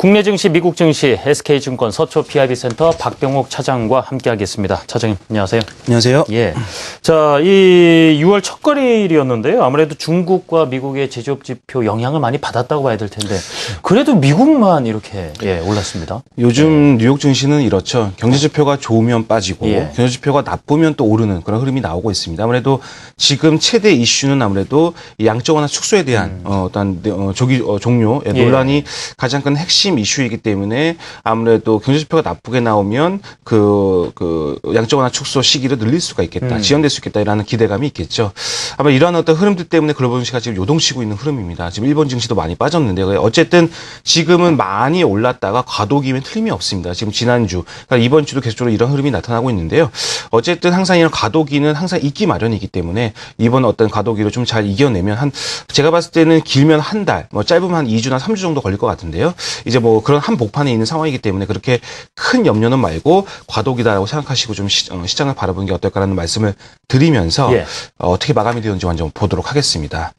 국내 증시, 미국 증시, SK증권 서초 PIB센터 박병옥 차장과 함께하겠습니다. 차장님, 안녕하세요. 안녕하세요. 예. 자, 이 6월 첫 거래일이었는데요. 아무래도 중국과 미국의 제조업 지표 영향을 많이 받았다고 봐야 될 텐데, 그래도 미국만 이렇게 올랐습니다. 요즘 뉴욕 증시는 이렇죠. 경제 지표가 좋으면 빠지고 경제 지표가 나쁘면 또 오르는 그런 흐름이 나오고 있습니다. 아무래도 지금 최대 이슈는 아무래도 양적 완화 축소에 대한 종료 논란이 가장 큰 핵심 이슈이기 때문에 아무래도 경제 지표가 나쁘게 나오면 그 양적 완화 축소 시기를 늘릴 수가 있겠다, 지연될 수 있겠다라는 기대감이 있겠죠. 아마 이러한 어떤 흐름들 때문에 글로벌 증시가 지금 요동치고 있는 흐름입니다. 지금 일본 증시도 많이 빠졌는데요. 어쨌든 지금은 많이 올랐다가 과도기면 틀림이 없습니다. 지금 지난주, 그러니까 이번 주도 계속적으로 이런 흐름이 나타나고 있는데요. 어쨌든 항상 이런 과도기는 항상 있기 마련이기 때문에 이번 어떤 과도기를 좀 잘 이겨내면 제가 봤을 때는 길면 한 달, 짧으면 한 2주나 3주 정도 걸릴 것 같은데요. 이제 그런 한 복판에 있는 상황이기 때문에 그렇게 큰 염려는 말고 과도기다라고 생각하시고 좀 시장을 바라보는 게 어떨까라는 말씀을 드리면서 어떻게 마감이 되는지 먼저 보도록 하겠습니다.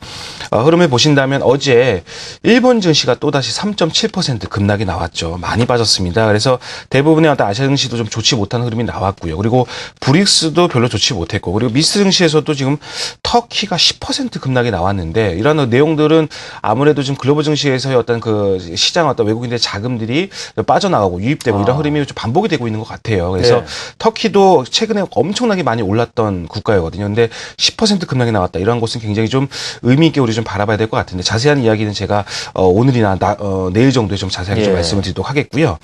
흐름을 보신다면 어제 일본 증시가 또다시 3.7% 급락이 나왔죠. 많이 빠졌습니다. 그래서 대부분의 어떤 아시아 증시도 좀 좋지 못한 흐름이 나왔고요. 그리고 브릭스도 별로 좋지 못했고, 그리고 미스 증시에서도 지금 터키가 10% 급락이 나왔는데, 이런 내용들은 아무래도 지금 글로벌 증시에서의 어떤 그 시장 어떤 외국인들의 자금들이 빠져나가고 유입되고 이런 흐름이 좀 반복이 되고 있는 것 같아요. 그래서 터키도 최근에 엄청나게 많이 올랐던 국가였거든요. 근데 10% 급락이 나왔다. 이런 것은 굉장히 좀 의미 있게 우리 좀 바라봐야 될 것 같은데, 자세한 이야기는 제가 오늘이나 내일 정도에 좀 자세하게 좀 말씀을 드리도록 하겠고요.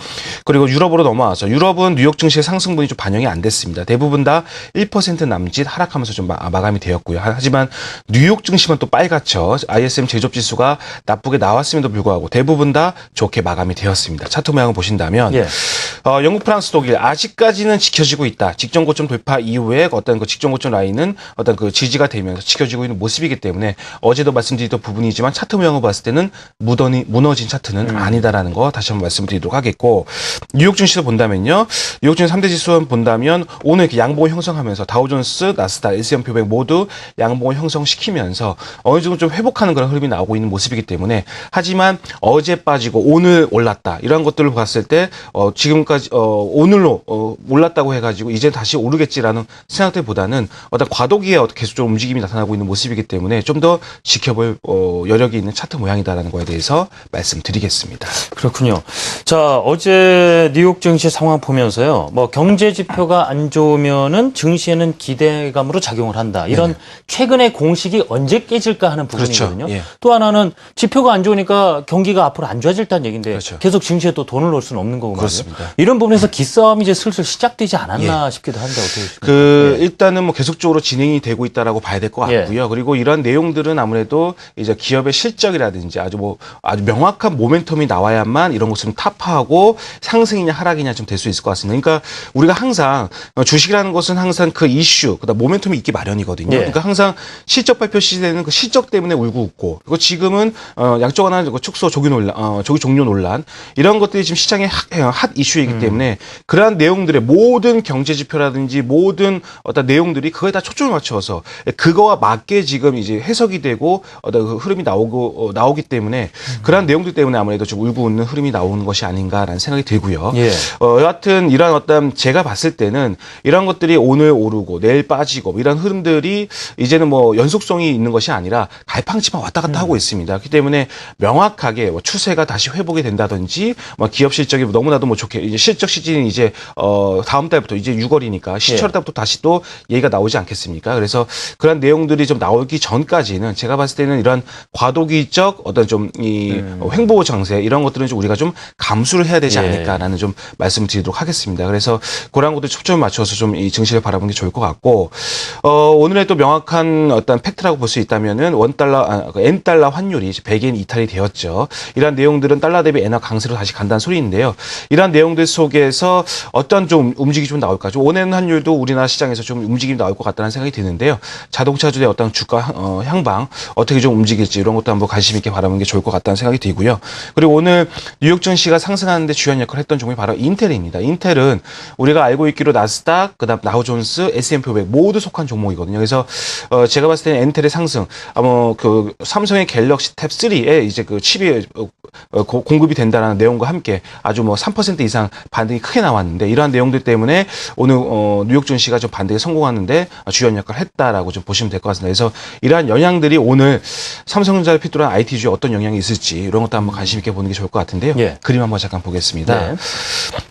그리고 유럽으로 넘어와서 유럽은 뉴욕 증시의 상승분이 좀 반영이 안 됐습니다. 대부분 다 1% 남짓 하락하면서 좀 마감이 되었고요. 하지만 뉴욕 증시만 또 빨갛죠. ISM 제조업 지수가 나쁘게 나왔음에도 불구하고 대부분 다 좋게 마감이 되었습니다. 차트 모양을 보신다면 영국, 프랑스, 독일 아직까지는 지켜지고 있다. 직전 고점 돌파 이후에 어떤 그 직전 고점 라인은 어떤 그 지지가 되면서 지켜지고 있는 모습이기 때문에 어제도 말씀드렸던 부분이지만 차트 모양을 봤을 때는 무너진 차트는 아니다라는 거 다시 한번 말씀드리도록 하겠고, 뉴욕 증시도 본다면요. 뉴욕 증시 3대 지수 본다면 오늘 이렇게 양봉을 형성하면서 다우존스, 나스닥, S&P 500 모두 양봉을 형성시키면서 어느 정도 좀 회복하는 그런 흐름이 나오고 있는 모습이기 때문에, 하지만 어제 빠지고 오늘 올랐다 이런 것들을 봤을 때 지금까지 오늘로 올랐다고 해가지고 이제 다시 오르겠지라는 생각들보다는 어떤 과도기에 계속적으로 움직임이 나타나고 있는 모습이기 때문에 좀 더 지켜볼 여력이 있는 차트 모양이다라는 거에 대해서 말씀드리겠습니다. 그렇군요. 자, 어제 뉴욕 증시 상황 보면서요. 경제 지표가 안 좋으면은 증시에는 기대감으로 작용을 한다. 이런 최근의 공식이 언제 깨질까 하는 부분이거든요. 그렇죠. 또 하나는 지표가 안 좋으니까 경기가 앞으로 안 좋아질다는 얘기인데 계속 증시에 또 돈을 넣을 수는 없는 거고 그렇습니다. 이런 부분에서 기싸움이 이제 슬슬 시작되지 않았나 싶기도 한데 어떻게 보십니까? 일단은 계속적으로 진행이 되고 있다라고 봐야 될 것 같고요. 그리고 이런 내용들은 아무래도 이제 기업의 실적이라든지 아주 명확한 모멘텀이 나와야만 이런 것을 타파하고 상승이냐 하락이냐 좀 될 수 있을 것 같습니다. 그러니까 우리가 항상 주식이라는 것은 항상 그 이슈, 그다음 모멘텀이 있기 마련이거든요. 그러니까 항상 실적 발표 시대는 그 실적 때문에 울고 웃고, 그리고 지금은 양적 완화 축소 조기 종료 논란 이런 것들이 지금 시장의 핫 이슈이기 때문에 그러한 내용들의 모든 경제 지표라든지 모든 어떤 내용들이 그거에 다 초점을 맞춰서 그거와 맞게 지금 이제 해석이 되고 어떤 그 흐름이 나오기 때문에 그러한 내용들 때문에 아무래도 좀 울고 웃는 흐름이 나오는 것이 아닌가라는 생각이 들고요. 여하튼 이런 어떤 제가 봤을 때는 이런 것들이 오늘 오르고 내일 빠지고 이런 흐름들이 이제는 연속성이 있는 것이 아니라 갈팡치팡 왔다 갔다 하고 있습니다. 그렇기 때문에 명확하게 추세가 다시 회복이 된다든지 기업 실적이 너무나도 좋게 이제 실적 시즌이 이제 다음 달부터 이제 6월이니까 10월 달부터 다시 또 얘기가 나오지 않겠습니까? 그래서 그런 내용들이 좀 나오기 전까지는 제가 봤을 때는 이런 과도기적 어떤 좀 이 횡보 장세 이런 것들은 좀 우리가 좀 감수를 해야 되지 않을까라는 좀 말씀을 드리도록 하겠습니다. 그래서 그런 것들 초점을 맞춰서 좀 이 증시를 바라보는 게 좋을 것 같고, 오늘의 또 명확한 어떤 팩트라고 볼 수 있다면은 엔달러 환율이 이제 100엔 이탈이 되었죠. 이러한 내용들은 달러 대비 엔화 강세로 다시 간다는 소리인데요. 이러한 내용들 속에서 어떤 좀 움직임이 좀 나올까? 좀 원엔 환율도 우리나라 시장에서 좀 움직임이 나올 것 같다는 생각이 드는데요. 자동차주의 어떤 주가 향방 어떻게 좀 움직일지 이런 것도 한번 관심 있게 바라보는 게 좋을 것 같다는 생각이 들고요. 그리고 오늘 뉴욕 증시가 상승하는데 주요한 역할을 했던 종목이 바로 인텔입니다. 인텔은 우리가 알고 있기로 나스닥, 그다음 다우존스, S&P 500 모두 속한 종목이거든요. 그래서 제가 봤을 때는 인텔의 상승, 그 삼성의 갤럭시 탭 3에 이제 그 칩이 공급이 된다는 내용과 함께 아주 뭐 3% 이상 반등이 크게 나왔는데 이러한 내용들 때문에 오늘 뉴욕 증시가 좀 반등에 성공하는데 주요한 역할을 했다라고 좀 보시면 될 것 같습니다. 그래서 이러한 영향들이 오늘 삼성전자를 필두로 한 IT주에 어떤 영향이 있을지 이런 것도 한번 관심 있게 보는 게 좋을 것 같은데요. 예. 그림 한번 잠깐 보겠습니다. 네.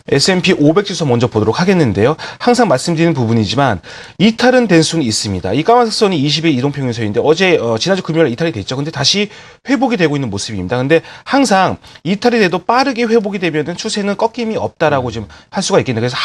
S&P 500 지수 먼저 보도록 하겠는데요. 항상 말씀드리는 부분이지만 이탈은 된 수는 있습니다. 이 까만색 선이 20일 이동평균선인데 어제 지난주 금요일 이탈이 됐죠. 근데 다시 회복이 되고 있는 모습입니다. 근데 항상 이탈이 돼도 빠르게 회복이 되면은 추세는 꺾임이 없다라고 지금 할 수가 있겠네요. 그래서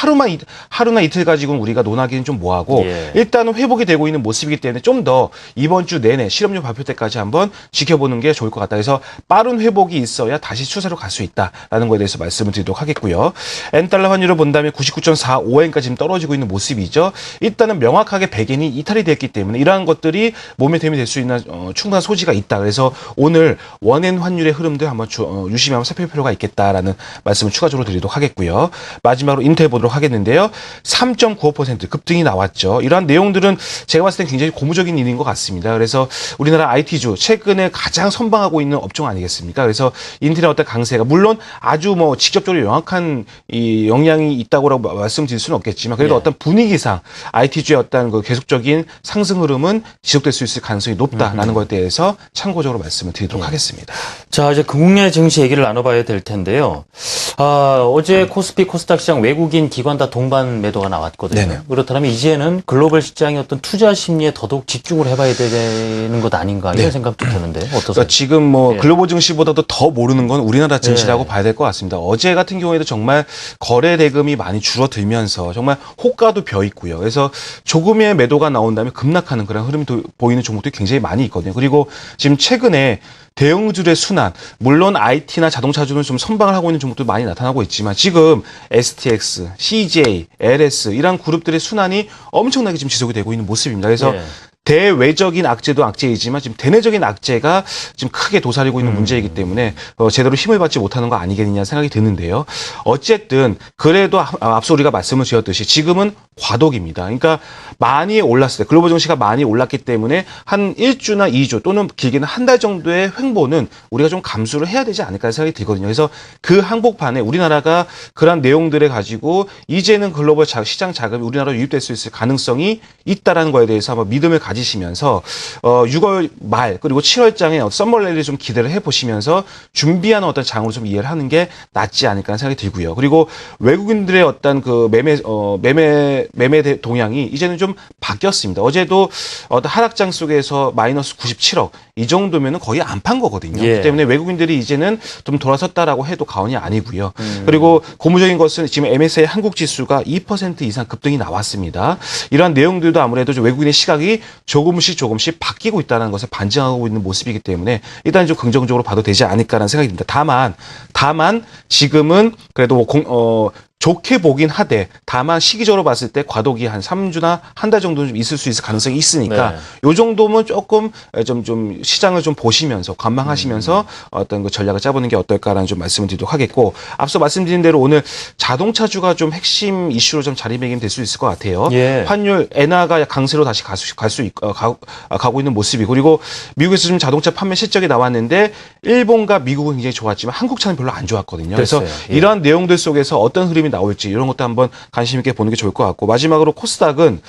하루나 이틀 가지고는 우리가 논하기는 좀 뭐하고 예. 일단은 회복이 되고 있는 모습이기 때문에 좀 더 이번 주 내내 실업률 발표 때까지 한번 지켜보는 게 좋을 것 같다. 그래서 빠른 회복이 있어야 다시 추세로 갈 수 있다라는 거에 대해서 말씀을 드리도록 하겠고요. N달러 환율을 본다면 99.45엔까지 지금 떨어지고 있는 모습이죠. 일단은 명확하게 100엔이 이탈이 됐기 때문에 이러한 것들이 모멘텀이 될 수 있는 충분한 소지가 있다. 그래서 오늘 원엔 환율의 흐름들 한번 유심히 한번 살펴볼 필요가 있겠다라는 말씀을 추가적으로 드리도록 하겠고요. 마지막으로 인텔 보도록 하겠는데요. 3.95% 급등이 나왔죠. 이러한 내용들은 제가 봤을 땐 굉장히 고무적인 일인 것 같습니다. 그래서 우리나라 IT주 최근에 가장 선방하고 있는 업종 아니겠습니까? 그래서 인텔의 어떤 강세가 물론 아주 뭐 직접적으로 명확한 이 영향이 있다고 말씀드릴 수는 없겠지만 그래도 예. 어떤 분위기상 IT주의 어떤 그 계속적인 상승 흐름은 지속될 수 있을 가능성이 높다라는 것에 대해서 참고적으로 말씀을 드리도록 하겠습니다. 자, 이제 국내 증시 얘기를 나눠봐야 될 텐데요. 어제 코스피, 코스닥 시장 외국인 기관 다 동반 매도가 나왔거든요. 네네. 그렇다면 이제는 글로벌 시장의 어떤 투자 심리에 더더욱 집중을 해봐야 되는 것 아닌가 이런 네. 생각도 드는데 어떠세요? 그러니까 지금 뭐 예. 글로벌 증시보다도 더 모르는 건 우리나라 증시라고 봐야 될 것 같습니다. 어제 같은 경우에도 정말 거래 대금이 많이 줄어들면서 정말 호가도 벼 있고요. 그래서 조금의 매도가 나온다면 급락하는 그런 흐름이 보이는 종목들이 굉장히 많이 있거든요. 그리고 지금 최근에 대형주들의 순환, 물론 IT나 자동차주는 좀 선방을 하고 있는 종목도 많이 나타나고 있지만 지금 STX, CJ, LS 이런 그룹들의 순환이 엄청나게 지금 지속이 되고 있는 모습입니다. 그래서 예. 대외적인 악재도 악재이지만 지금 대내적인 악재가 지금 크게 도사리고 있는 문제이기 때문에 제대로 힘을 받지 못하는 거 아니겠느냐 생각이 드는데요. 어쨌든 그래도 앞서 우리가 말씀을 드렸듯이 지금은 과도기입니다. 그러니까 많이 올랐을 때 글로벌 증시가 많이 올랐기 때문에 한 1주나 2주 또는 길게는 한 달 정도의 횡보는 우리가 좀 감수를 해야 되지 않을까 생각이 들거든요. 그래서 그 한복판에 우리나라가 그런 내용들을 가지고 이제는 글로벌 시장 자금이 우리나라로 유입될 수 있을 가능성이 있다라는 거에 대해서 한번 믿음을 가지시면서 6월 말 그리고 7월장에 썸머랠리를 좀 기대를 해보시면서 준비하는 어떤 장으로 좀 이해를 하는 게 낫지 않을까 생각이 들고요. 그리고 외국인들의 어떤 그 매매 동향이 이제는 좀 바뀌었습니다. 어제도 어떤 하락장 속에서 마이너스 97억 이 정도면은 거의 안 판 거거든요. 예. 그렇기 때문에 외국인들이 이제는 좀 돌아섰다라고 해도 과언이 아니고요. 그리고 고무적인 것은 지금 MSCI 한국 지수가 2% 이상 급등이 나왔습니다. 이러한 내용들도 아무래도 좀 외국인의 시각이 조금씩 바뀌고 있다는 것을 반증하고 있는 모습이기 때문에 일단 좀 긍정적으로 봐도 되지 않을까라는 생각이 듭니다. 다만 지금은 그래도 좋게 보긴 하되 다만 시기적으로 봤을 때 과도기 한 3주나 한 달 정도는 좀 있을 수 있을 가능성이 있으니까 네. 요 정도면 조금 좀 시장을 좀 보시면서 관망하시면서 어떤 그 전략을 짜보는 게 어떨까라는 좀 말씀을 드리도록 하겠고 앞서 말씀드린 대로 오늘 자동차주가 좀 핵심 이슈로 좀 자리매김 될 수 있을 것 같아요. 예. 환율 엔화가 강세로 다시 가고 있는 모습이고 그리고 미국에서 좀 자동차 판매 실적이 나왔는데 일본과 미국은 굉장히 좋았지만 한국차는 별로 안 좋았거든요. 그래서 됐어요. 예. 이러한 내용들 속에서 어떤 흐름이 나올지 이런 것도 한번 관심 있게 보는 게 좋을 것 같고 마지막으로 코스닥은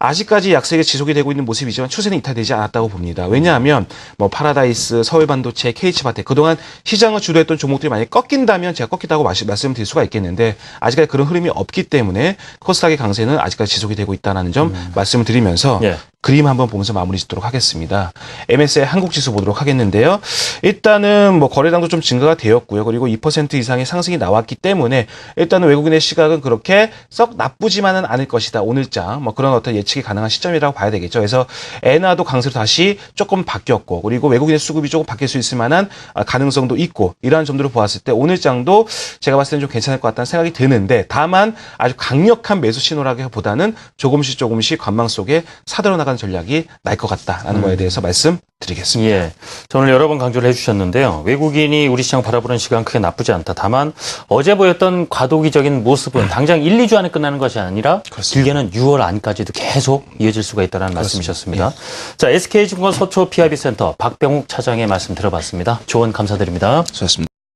아직까지 약세가 지속이 되고 있는 모습이지만 추세는 이탈되지 않았다고 봅니다. 왜냐하면 뭐 파라다이스, 서울반도체, KH바텍 그동안 시장을 주도했던 종목들이 만약에 꺾인다면 제가 꺾였다고 말씀드릴 수가 있겠는데 아직까지 그런 흐름이 없기 때문에 코스닥의 강세는 아직까지 지속이 되고 있다는 점 말씀을 드리면서 예. 그림 한번 보면서 마무리 짓도록 하겠습니다. MSCI 한국 지수 보도록 하겠는데요. 일단은 뭐 거래량도 좀 증가가 되었고요. 그리고 2% 이상의 상승이 나왔기 때문에 일단은 외국인의 시각은 그렇게 썩 나쁘지만은 않을 것이다. 오늘장 뭐 그런 어떤 예측이 가능한 시점이라고 봐야 되겠죠. 그래서 엔화도 강세로 다시 조금 바뀌었고 그리고 외국인의 수급이 조금 바뀔 수 있을 만한 가능성도 있고 이러한 점들을 보았을 때 오늘장도 제가 봤을 때는 좀 괜찮을 것 같다는 생각이 드는데 다만 아주 강력한 매수 신호라기보다는 조금씩 관망 속에 사들어 나가는 전략이 날 것 같다라는 거에 대해서 말씀드리겠습니다. 예. 저 오늘 여러 번 강조를 해주셨는데요. 외국인이 우리 시장 바라보는 시간 크게 나쁘지 않다. 다만 어제 보였던 과도기적인 모습은 당장 1, 2주 안에 끝나는 것이 아니라 길게는 6월 안까지도 계속 이어질 수가 있다는 말씀이셨습니다. 예. 자, SK증권 서초 PIB센터 박병욱 차장의 말씀 들어봤습니다. 조언 감사드립니다. 수고하셨습니다.